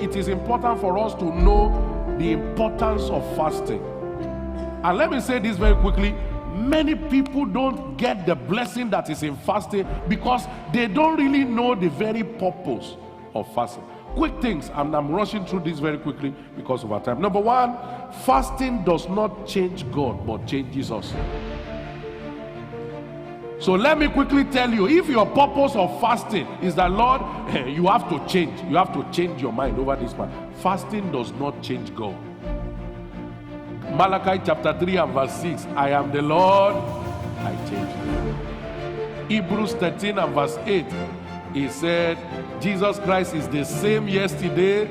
it is important for us to know the importance of fasting. And let me say this very quickly. Many people don't get the blessing that is in fasting because they don't really know the very purpose of fasting. Quick things, and I'm rushing through this very quickly because of our time. Number one, fasting does not change God, but changes us. So let me quickly tell you, if your purpose of fasting is that, Lord, you have to change. You have to change your mind over this man. Fasting does not change God. Malachi chapter 3 and verse 6, I am the Lord, I change you. Hebrews 13 and verse 8, he said, Jesus Christ is the same yesterday,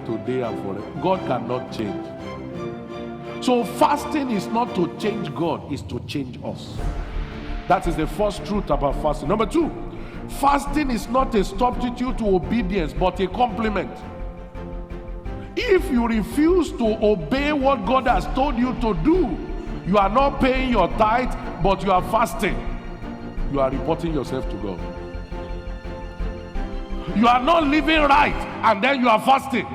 today and forever. God cannot change. So fasting is not to change God, it's to change us. That is the first truth about fasting. Number two, fasting is not a substitute to obedience, but a complement. If you refuse to obey what God has told you to do, you are not paying your tithe, but you are fasting. You are reporting yourself to God. You are not living right, and then you are fasting.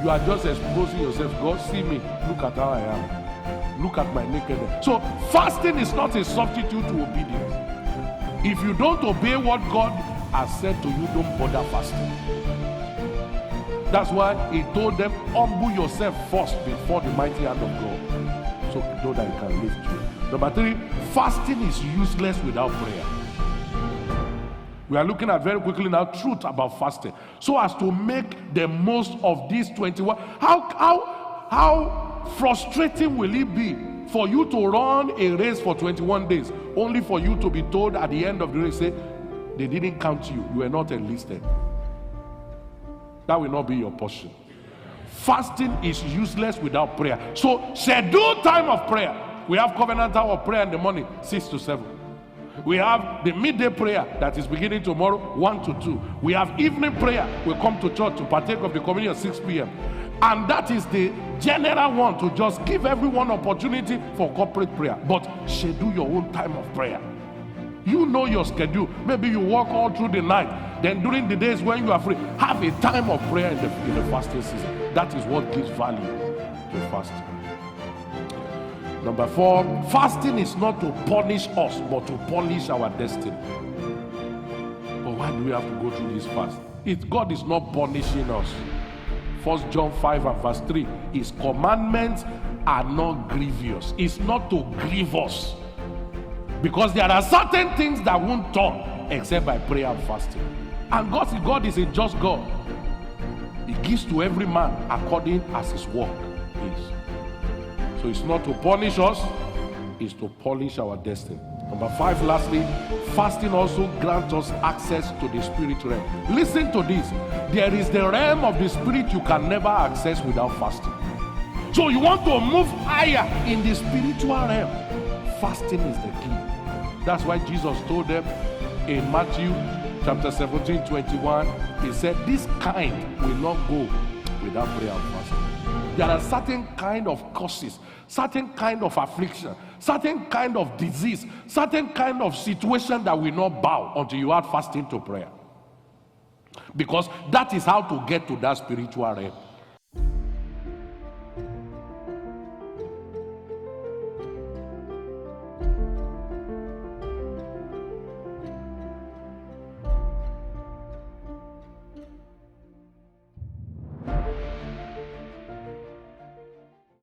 You are just exposing yourself. God, see me. Look at how I am. Look at my nakedness. So fasting is not a substitute to obedience. If you don't obey what God has said to you, don't bother fasting. That's why he told them, humble yourself first before the mighty hand of God, so you know that you can live through. Number three, fasting is useless without prayer. We are looking at very quickly now truth about fasting, so as to make the most of these 21. How frustrating will it be for you to run a race for 21 days, only for you to be told at the end of the race, say, they didn't count you, you were not enlisted. That will not be your portion. Fasting is useless without prayer. So schedule time of prayer. We have covenant hour of prayer in the morning, 6 to 7. We have the midday prayer that is beginning tomorrow, 1 to 2. We have evening prayer. We come to church to partake of the communion at 6 p.m. And that is the general one, to just give everyone opportunity for corporate prayer. But schedule your own time of prayer. You know your schedule. Maybe you work all through the night. Then during the days when you are free, have a time of prayer in the fasting season. That is what gives value to fasting. Number 4, fasting is not to punish us, but to polish our destiny. But why do we have to go through this fast? God is not punishing us. 1 John 5 and verse 3, his commandments are not grievous. It's not to grieve us. Because there are certain things that won't turn except by prayer and fasting. And God is a just God. He gives to every man according as his work is. So it's not to punish us, it's to polish our destiny. Number 5, lastly, fasting also grants us access to the spirit realm. Listen to this. There is the realm of the spirit you can never access without fasting. So you want to move higher in the spiritual realm. Fasting is the key. That's why Jesus told them in Matthew chapter 17, 21, he said, this kind will not go without prayer and fasting. There are certain kind of curses, certain kind of affliction, certain kind of disease, certain kind of situation that will not bow until you add fasting to prayer. Because that is how to get to that spiritual realm.